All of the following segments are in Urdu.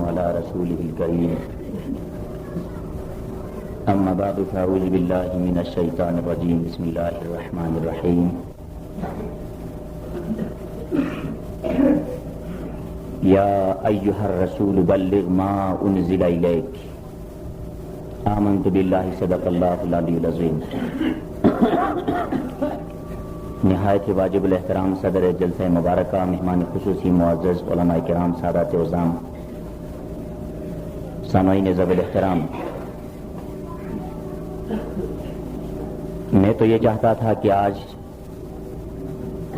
على رسوله الكريم أما بعد فأعوذ بالله من الشيطان الرجيم بسم الله الرحمن الرحيم يا أيها الرسول بلغ ما أنزل إليك آمنت بالله صدق الله العلي العظيم. نہایت واجب الاحترام صدر جلسہ مبارکہ، مہمان خصوصی معزز علماء کرام، سادات عظام، سامعین ذوی الاحترام، میں تو یہ چاہتا تھا کہ آج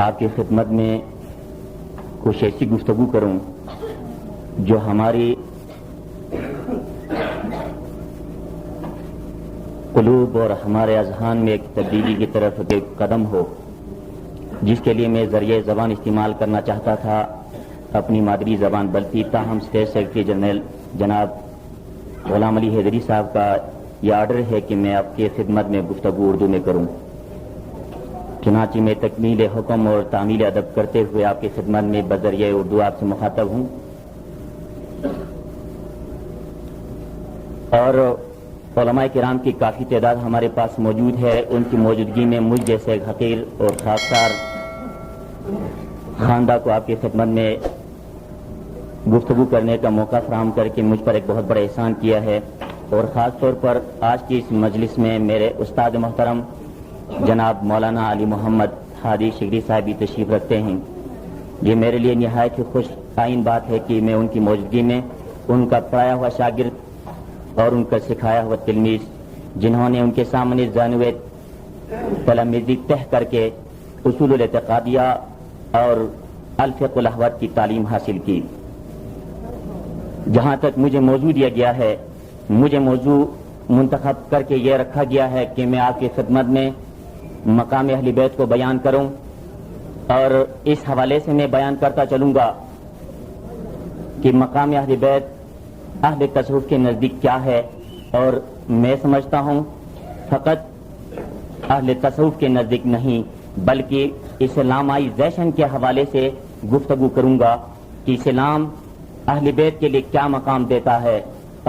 آپ کی خدمت میں کچھ ایسی گفتگو کروں جو ہماری قلوب اور ہمارے اذہان میں ایک تبدیلی کی طرف ایک قدم ہو، جس کے لیے میں ذریعہ زبان استعمال کرنا چاہتا تھا اپنی مادری زبان بلتی. تاہم اسٹیٹ سیکرٹری جنرل جناب غلام علی حیدری صاحب کا یہ آرڈر ہے کہ میں آپ کی خدمت میں گفتگو اردو میں کروں. چنانچہ میں تکمیل حکم اور تعمیل ادب کرتے ہوئے آپ کی خدمت میں بذریعہ اردو آپ سے مخاطب ہوں. اور علماء کرام کی کافی تعداد ہمارے پاس موجود ہے. ان کی موجودگی میں مجھ جیسے ایک حقیر اور خاکسار خاندہ کو آپ کی خدمت میں گفتگو کرنے کا موقع فراہم کر کے مجھ پر ایک بہت بڑا احسان کیا ہے. اور خاص طور پر آج کی اس مجلس میں میرے استاد محترم جناب مولانا علی محمد ہادی شگری صاحب بھی تشریف رکھتے ہیں. یہ میرے لیے نہایت ہی خوش آئین بات ہے کہ میں ان کی موجودگی میں ان کا پڑھایا ہوا شاگرد اور ان کا سکھایا ہوا تلمیذ، جنہوں نے ان کے سامنے جانوے تلمیذی طے کر کے اصول الاعتقادیہ اور الفقہ الاحوط کی تعلیم حاصل کی. جہاں تک مجھے موضوع دیا گیا ہے، مجھے موضوع منتخب کر کے یہ رکھا گیا ہے کہ میں آپ کی خدمت میں مقام اہل بیت کو بیان کروں، اور اس حوالے سے میں بیان کرتا چلوں گا کہ مقام اہل بیت اہل تصوف کے نزدیک کیا ہے. اور میں سمجھتا ہوں فقط اہل تصوف کے نزدیک نہیں بلکہ اسلامائزیشن کے حوالے سے گفتگو کروں گا کہ اسلام اہل بیت کے لیے کیا مقام دیتا ہے،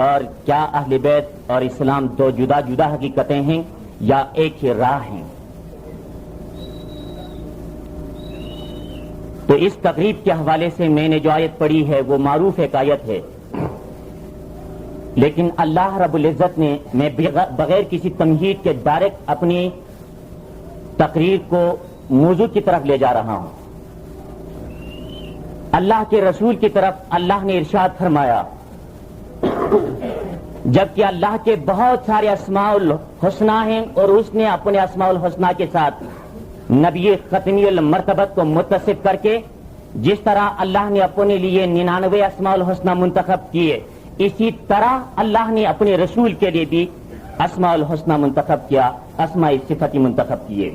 اور کیا اہل بیت اور اسلام دو جدا جدا حقیقتیں ہیں یا ایک ہی راہ ہیں. تو اس تقریب کے حوالے سے میں نے جو آیت پڑھی ہے وہ معروف ایک آیت ہے، لیکن اللہ رب العزت نے، میں بغیر کسی تمہید کے ڈائریکٹ اپنی تقریر کو موضوع کی طرف لے جا رہا ہوں. اللہ کے رسول کی طرف اللہ نے ارشاد فرمایا، جبکہ اللہ کے بہت سارے اسماء الحسنہ ہیں اور اس نے اپنے اسماء الحسنہ کے ساتھ نبی ختمی المرتبت کو متصف کر کے جس طرح اللہ نے اپنے لیے 99 اسماء الحسنہ منتخب کیے، اسی طرح اللہ نے اپنے رسول کے لیے بھی اسماء الحسنہ منتخب کیا، اسماء صفتی منتخب کیے.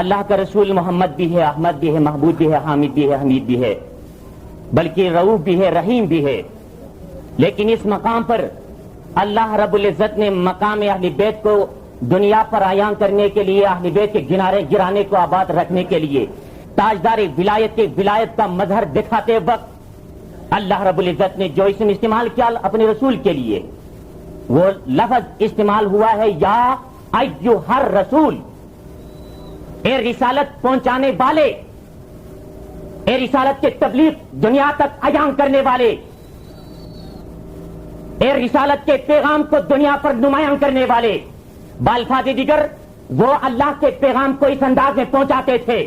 اللہ کا رسول محمد بھی ہے، احمد بھی ہے، محبوب بھی ہے، حامد بھی ہے، حمید بھی ہے، بلکہ رؤوف بھی ہے، رحیم بھی ہے. لیکن اس مقام پر اللہ رب العزت نے مقام اہل بیت کو دنیا پر عیان کرنے کے لیے، اہل بیت کے گرانے کو آباد رکھنے کے لیے، تاجدار ولایت کے ولایت کا مظہر دکھاتے وقت اللہ رب العزت نے جو اسم استعمال کیا اپنے رسول کے لیے، وہ لفظ استعمال ہوا ہے یا ایھا رسول، اے رسالت پہنچانے والے، اے رسالت کے تبلیغ دنیا تک عیان کرنے والے، اے رسالت کے پیغام کو دنیا پر نمایاں کرنے والے. بالفاظ دیگر وہ اللہ کے پیغام کو اس انداز میں پہنچاتے تھے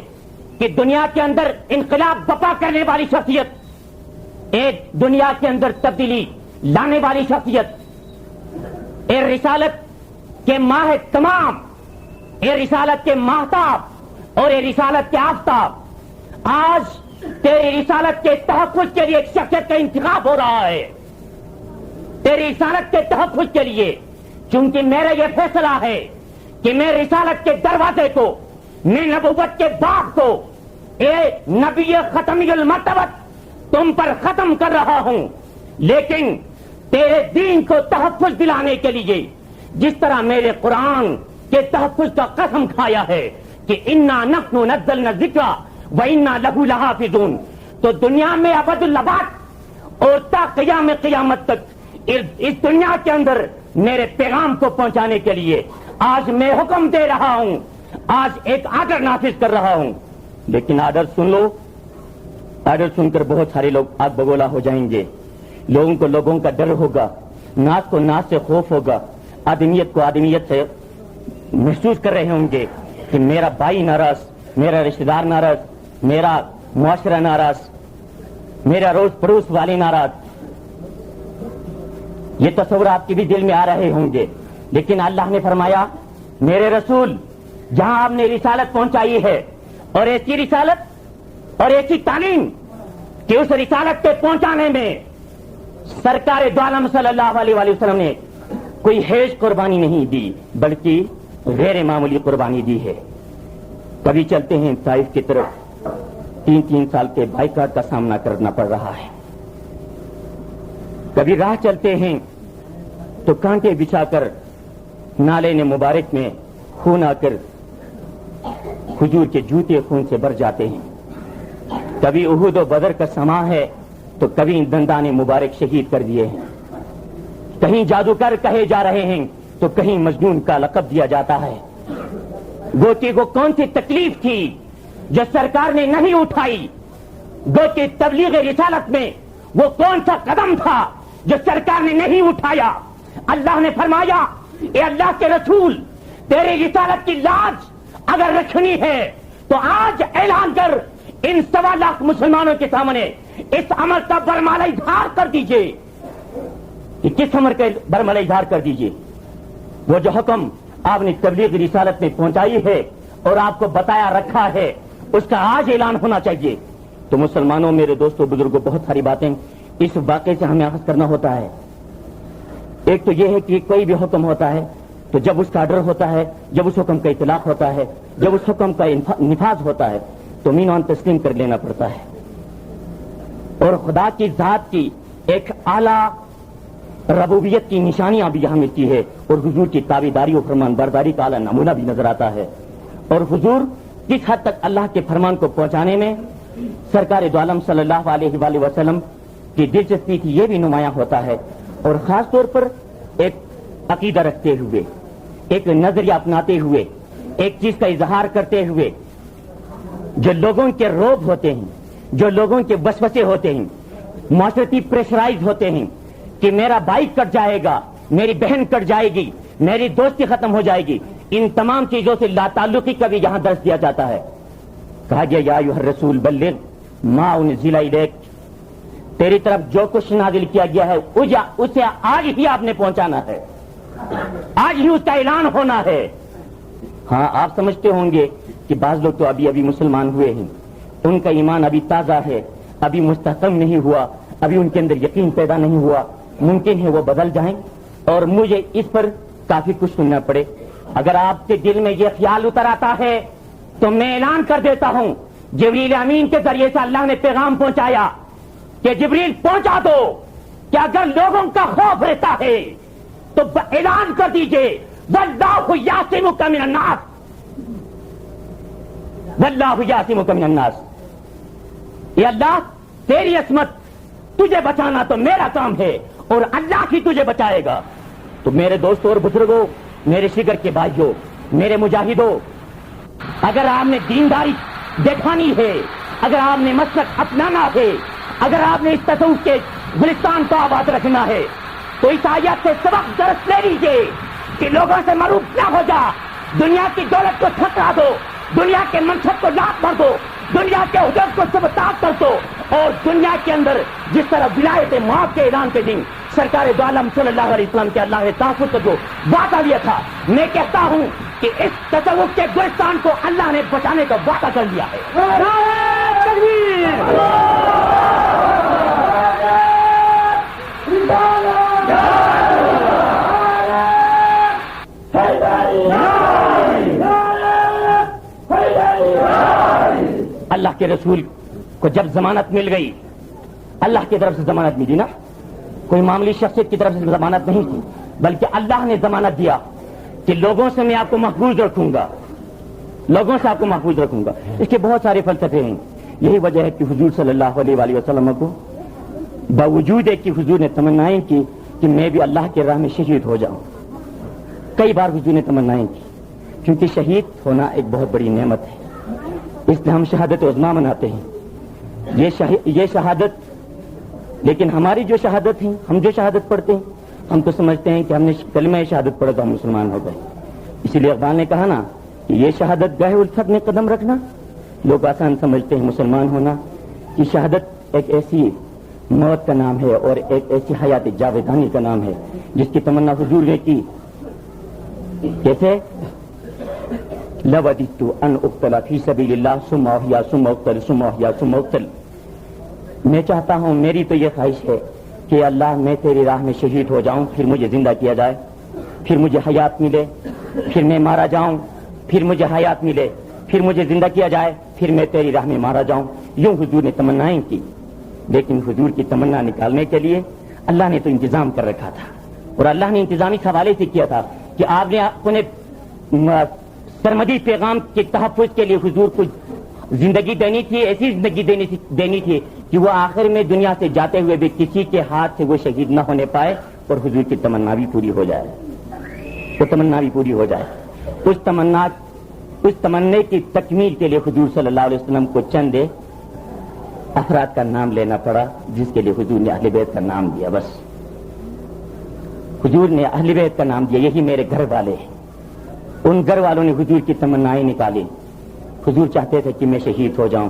کہ دنیا کے اندر انقلاب برپا کرنے والی شخصیت، ایک دنیا کے اندر تبدیلی لانے والی شخصیت، اے رسالت کے ماہ تمام، اے رسالت کے ماہتاب اور اے رسالت کے آفتاب، آج تیری رسالت کے تحفظ کے لیے ایک شخصیت کا انتخاب ہو رہا ہے. تیری رسالت کے تحفظ کے لیے، چونکہ میرا یہ فیصلہ ہے کہ میں رسالت کے دروازے کو، میں نبوت کے باب کو، اے نبی ختمی المرتبت تم پر ختم کر رہا ہوں. لیکن تیرے دین کو تحفظ دلانے کے لیے جس طرح میرے قرآن کے تحفظ کا قسم کھایا ہے کہ انا نحن نزلنا الذکر و انا لہ لحافظون، تو دنیا میں ابد الاباد اور تا قیام قیامت تک اس دنیا کے اندر میرے پیغام کو پہنچانے کے لیے آج میں حکم دے رہا ہوں، آج ایک آرڈر نافذ کر رہا ہوں۔ لیکن آرڈر سن لو، آرڈر سن کر بہت سارے لوگ آگ بگولا ہو جائیں گے، لوگوں کو لوگوں کا ڈر ہوگا، ناز کو ناز سے خوف ہوگا، آدمیت کو آدمیت سے محسوس کر رہے ہوں گے کہ میرا بھائی ناراض، میرا رشتہ دار ناراض، میرا معاشرہ ناراض، میرا روز پڑوس والے ناراض۔ یہ تصور آپ کے بھی دل میں آ رہے ہوں گے، لیکن اللہ نے فرمایا میرے رسول جہاں آپ نے رسالت پہنچائی ہے، اور ایسی رسالت اور ایسی تعلیم کہ اس رسالت پہ پہنچانے میں سرکار دو عالم صلی اللہ علیہ وآلہ وسلم نے کوئی ہیج قربانی نہیں دی، بلکہ غیر معمولی قربانی دی ہے۔ کبھی چلتے ہیں طائف کی طرف، 3 سال کے بائیکاٹ کا سامنا کرنا پڑ رہا ہے، کبھی راہ چلتے ہیں تو کانٹے بچھا کر نالے نے مبارک میں خون آ کر حضور کے جوتے خون سے بھر جاتے ہیں، کبھی احد و بدر کا سما ہے تو کبھی دندان مبارک شہید کر دیے ہیں، کہیں جادوگر کہے جا رہے ہیں تو کہیں مجنون کا لقب دیا جاتا ہے۔ گوتی کو کون سی تکلیف تھی جو سرکار نے نہیں اٹھائی؟ گوتی تبلیغ رسالت میں وہ کون سا قدم تھا جو سرکار نے نہیں اٹھایا؟ اللہ نے فرمایا اے اللہ کے رسول، تیری رسالت کی لاج اگر رکھنی ہے تو آج اعلان کر ان 1.25 لاکھ مسلمانوں کے سامنے اس عمل کا برملا اظہار کر دیجئے۔ کہ کس عمل کا برملا اظہار کر دیجئے؟ وہ جو حکم آپ نے تبلیغ رسالت میں پہنچائی ہے اور آپ کو بتایا رکھا ہے، اس کا آج اعلان ہونا چاہیے۔ تو مسلمانوں، میرے دوستوں، بزرگوں، بہت ساری باتیں اس واقعے سے ہمیں اخذ کرنا ہوتا ہے۔ ایک تو یہ ہے کہ کوئی بھی حکم ہوتا ہے تو جب اس کا آرڈر ہوتا ہے، جب اس حکم کا اطلاق ہوتا ہے، جب اس حکم کا نفاذ ہوتا ہے تو مینوان تسلیم کر لینا پڑتا ہے۔ اور خدا کی ذات کی ایک اعلیٰ ربوبیت کی نشانیاں بھی یہاں ملتی ہے، اور حضور کی تابعداری و فرمان برداری کا اعلیٰ نمونہ بھی نظر آتا ہے۔ اور حضور کس حد تک اللہ کے فرمان کو پہنچانے میں سرکار دو عالم صلی اللہ علیہ وآلہ وسلم کی دلچسپی تھی، یہ بھی نمایاں ہوتا ہے۔ اور خاص طور پر ایک عقیدہ رکھتے ہوئے، ایک نظریہ اپناتے ہوئے، ایک چیز کا اظہار کرتے ہوئے، جو لوگوں کے روب ہوتے ہیں، جو لوگوں کے وسوسے ہوتے ہیں، معاشرتی پریشرائز ہوتے ہیں کہ میرا بھائی کٹ جائے گا، میری بہن کٹ جائے گی، میری دوستی ختم ہو جائے گی، ان تمام چیزوں سے لا تعلقی کا بھی یہاں درس دیا جاتا ہے۔ کہا گیا یا ایھا الرسول بلغ ما انزل الیک، تیری طرف جو کچھ نازل کیا گیا ہے اسے آج ہی آپ نے پہنچانا ہے، آج ہی اس کا اعلان ہونا ہے۔ ہاں، آپ سمجھتے ہوں گے کہ بعض لوگ تو ابھی مسلمان ہوئے ہیں، ان کا ایمان ابھی تازہ ہے، ابھی مستحکم نہیں ہوا، ابھی ان کے اندر یقین پیدا نہیں ہوا، ممکن ہے وہ بدل جائیں اور مجھے اس پر کافی کچھ سننا پڑے۔ اگر آپ کے دل میں یہ خیال اتر آتا ہے تو میں اعلان کر دیتا ہوں، جبریل امین کے ذریعے سے اللہ نے پیغام پہنچایا کہ جبریل پہنچا دو کہ اگر لوگوں کا خوف رہتا ہے تو اعلان کر دیجئے واللہ یعصمک من الناس، واللہ یعصمک من الناس، یہ اللہ تیری عصمت، تجھے بچانا تو میرا کام ہے اور اللہ ہی تجھے بچائے گا۔ تو میرے دوستوں اور بزرگوں، میرے شگر کے بھائیوں، میرے مجاہدوں، اگر آپ نے دینداری دکھانی ہے، اگر آپ نے مسلک اپنانا ہے، اگر آپ نے اس تصوف کے گلستان کو آباد رکھنا ہے تو اس آیت سے سبق درس لے لیجیے کہ لوگوں سے معروف نہ ہو جا، دنیا کی دولت کو ٹھکرا دو، دنیا کے منصب کو لات مار دو، دنیا کے حدود کو سبتاب کر دو، اور دنیا کے اندر جس طرح ولایت موت کے اعلان کے دن سرکار دو عالم صلی اللہ علیہ وسلم کے اللہ نے تحفظ کا جو وعدہ لیا تھا، میں کہتا ہوں کہ اس تصوف کے گلستان کو اللہ نے بچانے کا وعدہ کر لیا ہے۔ اللہ کے رسول کو جب ضمانت مل گئی، اللہ کی طرف سے ضمانت ملی نا، کوئی معمولی شخصیت کی طرف سے ضمانت نہیں تھی، بلکہ اللہ نے ضمانت دیا کہ لوگوں سے میں آپ کو محفوظ رکھوں گا، لوگوں سے آپ کو محفوظ رکھوں گا۔ اس کے بہت سارے فلسفے ہیں، یہی وجہ ہے کہ حضور صلی اللہ علیہ وآلہ وسلم کو باوجود ہے کہ حضور نے تمنائیں کی کہ میں بھی اللہ کے راہ میں شہید ہو جاؤں. کئی بار حضور نے تمنائیں کی, کیونکہ شہید ہونا ایک بہت بڑی نعمت ہے, اس لیے ہم شہادت عظمیٰ مناتے ہیں. یہ شہادت, لیکن ہماری جو شہادت ہے, ہم جو شہادت پڑھتے ہیں, ہم تو سمجھتے ہیں کہ ہم نے کلمہ شہادت پڑھا تو ہم مسلمان ہو گئے. اسی لیے اقبال نے کہا نا کہ یہ شہادت گاہ الفت میں قدم رکھنا. لوگ آسان سمجھتے ہیں مسلمان ہونا کہ شہادت ایک ایسی موت کا نام ہے اور ایک ایسی حیات جاویدانی کا نام ہے جس کی تمنا حضور نے کی. کیسے؟ لوددت ان اقتل فی سبیل اللہ ثم احیا ثم اقتل ثم احیا ثم اقتل. میں چاہتا ہوں, میری تو یہ خواہش ہے کہ اللہ میں تیری راہ میں شہید ہو جاؤں, پھر مجھے زندہ کیا جائے, پھر مجھے حیات ملے, پھر میں مارا جاؤں, پھر مجھے حیات ملے, پھر مجھے زندہ کیا جائے, پھر میں تیری راہ میں مارا جاؤں. یوں حضور نے تمنائیں کی. لیکن حضور کی تمنا نکالنے کے لیے اللہ نے تو انتظام کر رکھا تھا, اور اللہ نے انتظام اس حوالے سے کیا تھا کہ آپ نے اپنے سرمدی پیغام کے تحفظ کے لیے حضور کو زندگی دینی تھی, ایسی زندگی دینی تھی کہ وہ آخر میں دنیا سے جاتے ہوئے بھی کسی کے ہاتھ سے وہ شہید نہ ہونے پائے, اور حضور کی تمنا بھی پوری ہو جائے, وہ تمنا بھی پوری ہو جائے. اس تمنے کی تکمیل کے لیے حضور صلی اللہ علیہ وسلم کو چند افراد کا نام لینا پڑا, جس کے لیے حضور نے اہل بیت کا نام دیا. بس حضور نے اہل بیت کا نام دیا, یہی میرے گھر والے ہیں. ان گھر والوں نے حضور کی تمنائیں نکالی. حضور چاہتے تھے کہ میں شہید ہو جاؤں,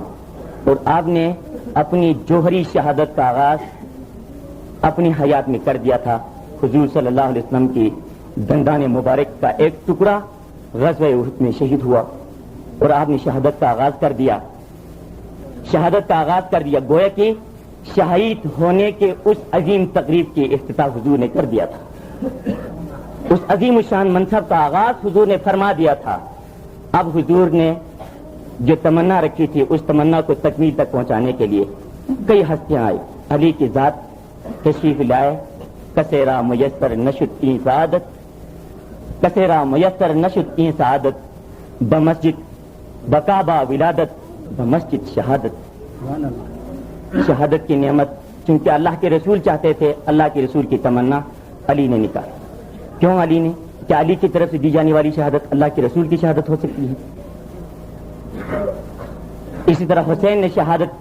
اور آپ نے اپنی جوہری شہادت کا آغاز اپنی حیات میں کر دیا تھا. حضور صلی اللہ علیہ وسلم کی دندان مبارک کا ایک ٹکڑا غزوہ احد میں شہید ہوا, اور آپ نے شہادت کا آغاز کر دیا. شہادت کا آغاز کر دیا, گویا کہ شہید ہونے کے اس عظیم تقریب کی افتتاح حضور نے کر دیا تھا. اس عظیم الشان منصب کا آغاز حضور نے فرما دیا تھا. اب حضور نے جو تمنا رکھی تھی اس تمنا کو تکمیل تک پہنچانے کے لیے کئی ہستیاں آئی. علی کی ذات تشریف لائے, کسیرا میسر نشد این سعادت, کسیرا میسر نشد این سعادت, بمسجد بکعبہ ولادت, بمسجد شہادت. شہادت کی نعمت چونکہ اللہ کے رسول چاہتے تھے, اللہ کے رسول کی تمنا علی نے نکالی. کیوں علی نے؟ کیا علی کی طرف سے دی جانے والی شہادت اللہ کے رسول کی شہادت ہو سکتی ہے؟ اسی طرح حسین نے شہادت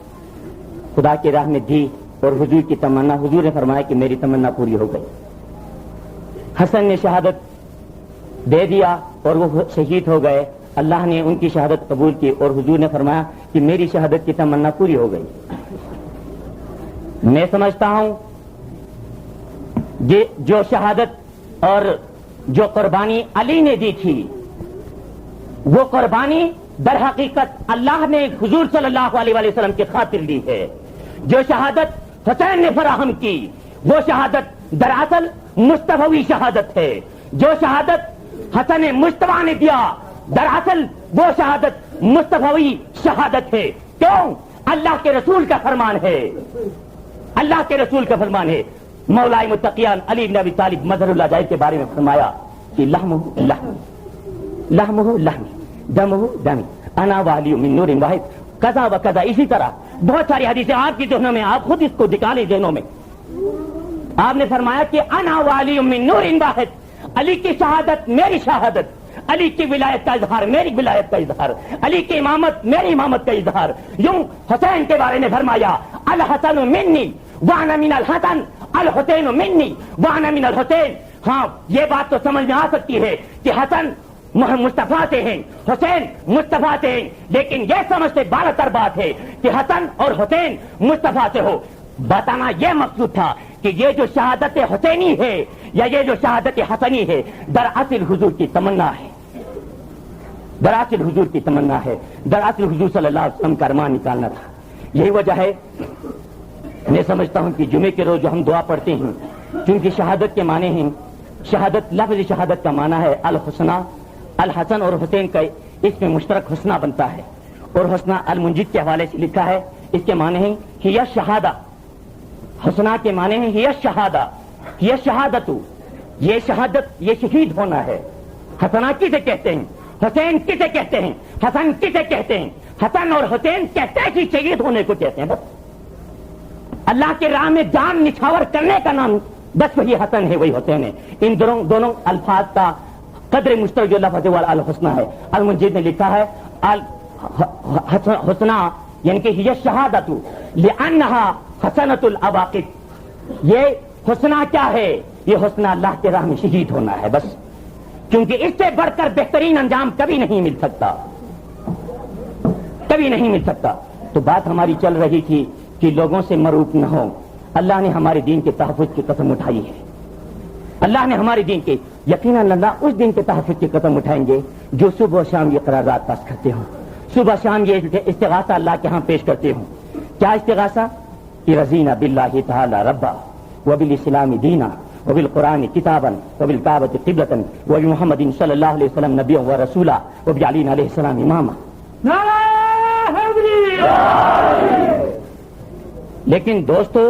خدا کی راہ میں دی, اور حضور کی تمنا, حضور نے فرمایا کہ میری تمنا پوری ہو گئی. حسن نے شہادت دے دیا اور وہ شہید ہو گئے. اللہ نے ان کی شہادت قبول کی, اور حضور نے فرمایا کہ میری شہادت کی تمنا پوری ہو گئی. میں سمجھتا ہوں جو شہادت اور جو قربانی علی نے دی تھی, وہ قربانی در حقیقت اللہ نے حضور صلی اللہ علیہ وسلم کی خاطر لی ہے. جو شہادت حسین نے فراہم کی وہ شہادت دراصل مصطفوی شہادت ہے. جو شہادت حسن مصطفیٰ نے دیا دراصل وہ شہادت مصطفوی شہادت ہے. کیوں؟ اللہ کے رسول کا فرمان ہے, اللہ کے رسول کا فرمان ہے. مولائے متقیان علی بن ابی طالب مظہر اللہ جائز کے بارے میں فرمایا کہ لحمہ لحمی دمہ دمی انا والی من نور واحد قضا و قضا. اسی طرح بہت ساری حدیثیں آپ کی ذہنوں میں, آپ خود اس کو نکالیں ذہنوں میں. آپ نے فرمایا کہ انا والی من نور واحد, علی کی شہادت میری شہادت, علی کی ولایت کا اظہار میری ولایت کا اظہار, علی کی امامت میری امامت کا اظہار. یوں حسین کے بارے میں فرمایا الحسن منی وانا من الحسن, الحسین منی وانا من الحسین. ہاں یہ بات تو سمجھ میں آ سکتی ہے کہ حسن مصطفیٰ سے ہیں, حسین مصطفیٰ سے ہیں, لیکن یہ سمجھتے بالاتر بات ہے کہ حسن اور حسین مصطفیٰ سے ہو. بتانا یہ مقصود تھا کہ یہ جو شہادت حسینی ہے یا یہ جو شہادت حسنی ہے دراصل حضور کی تمنا ہے, دراصل حضور کی تمنا ہے, دراصل حضور صلی اللہ علیہ وسلم کا ارمان نکالنا تھا. یہی وجہ ہے میں سمجھتا ہوں کہ جمعے کے روز جو ہم دعا پڑھتے ہیں, چونکہ شہادت کے معنی ہیں, شہادت لفظ شہادت کا معنی ہے الحسنہ, الحسن اور حسین کا اس میں مشترک حسنہ بنتا ہے, اور حسنہ المنجد کے حوالے سے لکھا ہے, اس کے معنی ہیں ہی شہادہ. حسنہ کے معنی ہیں ہی شہادہ, ہی شہادت, یہ شہادت, یہ شہید ہونا ہے. حسنہ کسے کہتے ہیں, حسین کسے کہتے ہیں, حسن کسے کہتے ہیں, حسن اور حسین کہتے ہیں کہ شہید ہونے کو کہتے ہیں. بس اللہ کے راہ میں جان نچھاور کرنے کا نام بس وہی حسن ہے، وہی حسین ہے. ان دونوں الفاظ کا قدر مشترک جو لفظ الحسنہ ہے. المنجد نے لکھا ہے حسنہ یعنی کہ یہ شہادت لأنہا حسنۃ العواقب. یہ حسنہ کیا ہے؟ یہ حسنہ اللہ کے راہ میں شہید ہونا ہے بس، کیونکہ اس سے بڑھ کر بہترین انجام کبھی نہیں مل سکتا، کبھی نہیں مل سکتا. تو بات ہماری چل رہی تھی کہ لوگوں سے مروب نہ ہو. اللہ نے ہمارے دین کے تحفظ کی قسم اٹھائی ہے. اللہ نے ہمارے دین کے، یقیناً اللہ اس دین کے تحفظ کی قسم اٹھائیں گے جو صبح و شام یہ قرارداد پاس کرتے ہوں، صبح شام یہ استغاثہ اللہ کے ہاں پیش کرتے ہوں. کیا استغاثہ؟ رضینا باللہ تعالی ربا وبالاسلام دینا وبالقرآن کتابا وبالکعبۃ قبلۃ وبمحمد صلی اللہ علیہ وسلم نبیا ورسولا وبعلی علیہ السلام اماما. لیکن دوستو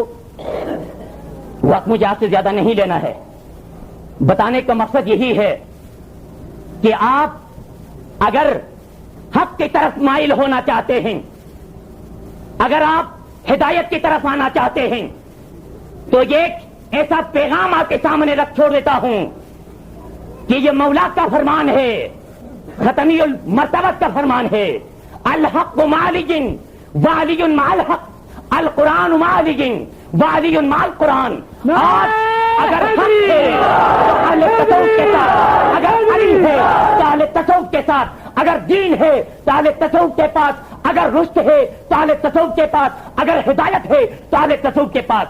وقت مجھے آپ سے زیادہ نہیں لینا ہے. بتانے کا مقصد یہی ہے کہ آپ اگر حق کی طرف مائل ہونا چاہتے ہیں، اگر آپ ہدایت کی طرف آنا چاہتے ہیں، تو یہ ایسا پیغام آپ کے سامنے رکھ چھوڑ دیتا ہوں کہ یہ مولا کا فرمان ہے، ختمی المرتبت کا فرمان ہے. الحق مالج والی مع الحق، القرآن مالج والی مع القرآن. اور اگر حق ہے تو اہل تصوف کے ساتھ، اگر علی ہے تو اہل تصوف کے ساتھ، اگر دین ہے تو اہل تصوف کے پاس، اگر رشد ہے تو اہل تصوف کے پاس، اگر ہدایت ہے تو اہل تصوف کے پاس.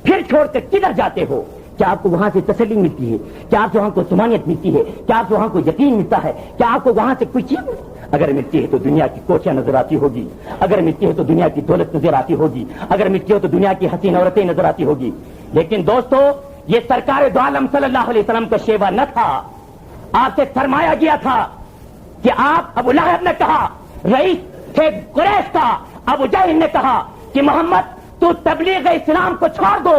پھر چھوڑ کر کدھر جاتے ہو؟ کیا آپ کو وہاں سے تسلی ملتی ہے؟ کیا آپ کو وہاں کو طمانینت ملتی ہے؟ کیا آپ کو وہاں کو یقین ملتا ہے؟ کیا آپ کو وہاں سے کوئی چیز اگر ملتی ہے تو دنیا کی کوٹیاں نظر آتی ہوگی، اگر ملتی ہے تو دنیا کی دولت نظر آتی ہوگی، اگر ملتی ہو تو دنیا کی حسین عورتیں نظر آتی ہوگی. لیکن دوستو یہ سرکار دو عالم صلی اللہ علیہ وسلم کا شیوا نہ تھا. آپ سے فرمایا گیا تھا کہ آپ، ابو لہب نے کہا، رئیس تھے قریش کا ابو جہل نے کہا کہ محمد تو تبلیغ اسلام کو چھوڑ دو،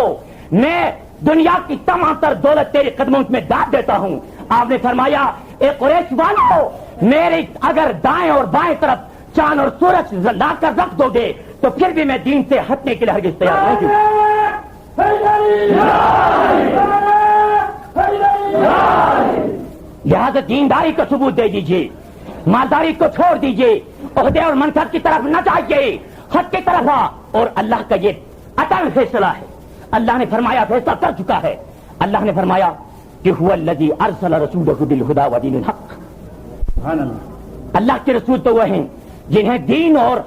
میں دنیا کی تمام تر دولت تیرے قدموں میں ڈال دیتا ہوں. آپ نے فرمایا اے قریش والو، میرے اگر دائیں اور بائیں طرف چاند اور سورج لا کر رکھ دو گے تو پھر بھی میں دین سے ہٹنے کے لیے ہرگز تیار نہیں ہوں. لہذا دینداری کو ثبوت دے دیجیے، مالداری کو چھوڑ دیجیے، عہدے اور منصب کی طرف نہ جائیے، حق کی طرف آ. اور اللہ کا یہ اٹل فیصلہ ہے. اللہ نے فرمایا، فیصلہ کر چکا ہے. اللہ نے فرمایا کہ هو الذی ارسل رسولہ بالہدی ودین الحق. اللہ کے رسول تو وہ ہیں جنہیں دین اور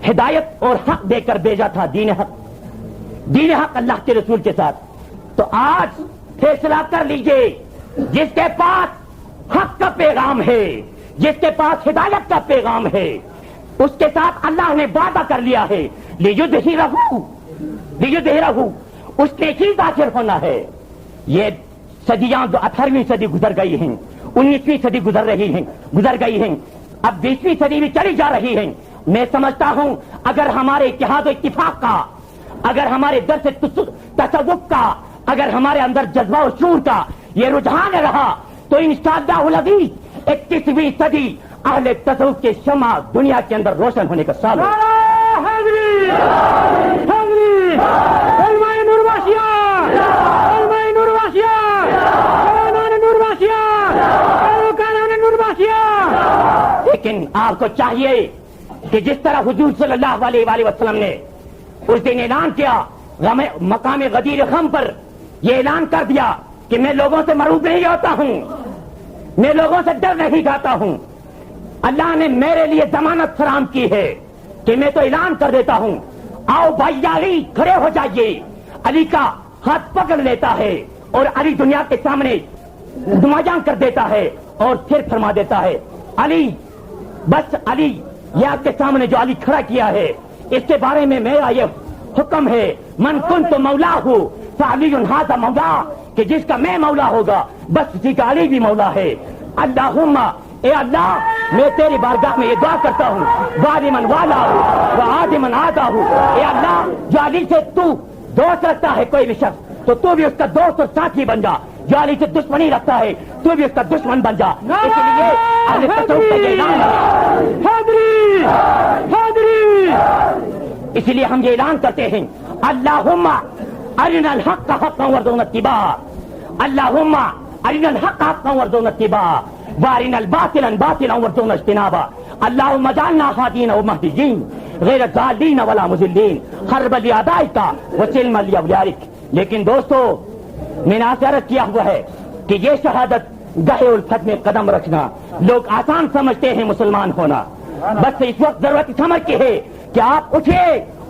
ہدایت اور حق دے کر بھیجا تھا. دین حق اللہ کے رسول کے ساتھ. تو آج فیصلہ کر لیجئے، جس کے پاس حق کا پیغام ہے، جس کے پاس ہدایت کا پیغام ہے، اس کے ساتھ اللہ نے وعدہ کر لیا ہے لیدھرہ، اس نے ہی ظاہر ہونا ہے. یہ صدیاں جو 18ویں صدی گزر گئی ہیں، 19ویں صدی گزر گئی ہیں، اب 20ویں صدی بھی چلی جا رہی ہے. میں سمجھتا ہوں اگر ہمارے اتحاد و اتفاق کا، اگر ہمارے درس تصوف کا، اگر ہمارے اندر جذبہ و شعور کا یہ رجحان رہا تو انشاءاللہ العزیز 21ویں صدی اہل تصوف کے شمع دنیا کے اندر روشن ہونے کا سال ہے. لیکن آپ کو چاہیے کہ جس طرح حضور صلی اللہ علیہ وآلہ وسلم نے اس دن اعلان کیا، مقام غدیر خم پر یہ اعلان کر دیا کہ میں لوگوں سے مروب نہیں ہوتا ہوں، میں لوگوں سے ڈر نہیں کھاتا ہوں. اللہ نے میرے لیے ضمانت فراہم کی ہے کہ میں تو اعلان کر دیتا ہوں، آؤ بھائی علی کھڑے ہو جائیے. علی کا ہاتھ پکڑ لیتا ہے اور علی دنیا کے سامنے نمایاں کر دیتا ہے اور پھر فرما دیتا ہے علی، بس علی، یہ آپ کے سامنے جو علی کھڑا کیا ہے اس کے بارے میں میرا یہ حکم ہے، من کنت مولا ہوں فعلی ھذا مولا، کہ جس کا میں مولا ہوگا بس اسی کا علی بھی مولا ہے. اللہم، اے اللہ، میں تیری بارگاہ میں یہ دعا کرتا ہوں، ظالمن والا ہوں وعادمن آدھا ہوں. اے اللہ، جو علی سے تو دوست رکھتا ہے کوئی بھی شخص تو بھی اس کا دوست اور ساتھی بن جا، جو علی سے دشمنی رکھتا ہے تو بھی اس کا دشمن بن جا. اس لیے اہل تصوف کا یہ اعلان ہے. اس لیے ہم یہ اعلان کرتے ہیں اللہم ارنا الحق حقا وارزقنا اتباعہ، اللہم ارنا الحق حقا وارزقنا اتباعہ وارنا الباطل باطلا وارزقنا اجتنابہ، اللہم اجعلنا ہادین ومہدیین غیر ضالین ولا مضلین خرب لیعدائک وسلم لیولیارک۔ لیکن دوستو، میں نے عرض کیا ہوا ہے کہ یہ شہادت گہے الفت میں قدم رکھنا لوگ آسان سمجھتے ہیں مسلمان ہونا، بس اس وقت ضرورت سمجھ کے ہے کہ آپ اٹھے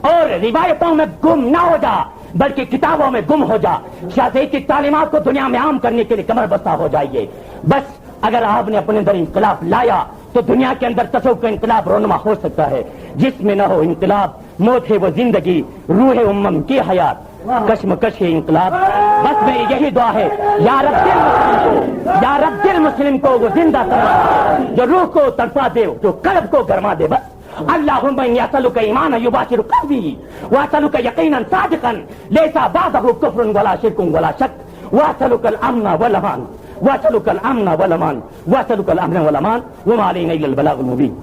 اور روایتوں میں گم نہ ہو جا بلکہ کتابوں میں گم ہو جا، شاہ زید کی تعلیمات کو دنیا میں عام کرنے کے لیے کمر بستہ ہو جائیے۔ بس اگر آپ نے اپنے اندر انقلاب لایا تو دنیا کے اندر تصوف کا انقلاب رونما ہو سکتا ہے۔ جس میں نہ ہو انقلاب، موت ہے وہ زندگی، روح امم کی حیات، کشمکش ہے انقلاب۔ بس میری یہی دعا ہے، یا رب دل مسلم کو وہ زندہ کرنا جو روح کو تڑپا دے، جو قلب کو گرما دے۔ بس اللہم انی اسألک ایمانا یباشر قلبی واسألک یقینا صادقا لیس بعدہ کفر ولا شرک ولا شک واسألک الامن والامان واسألک الامن والامان واسألک الامن والامان وما علینا الا البلاغ المبین۔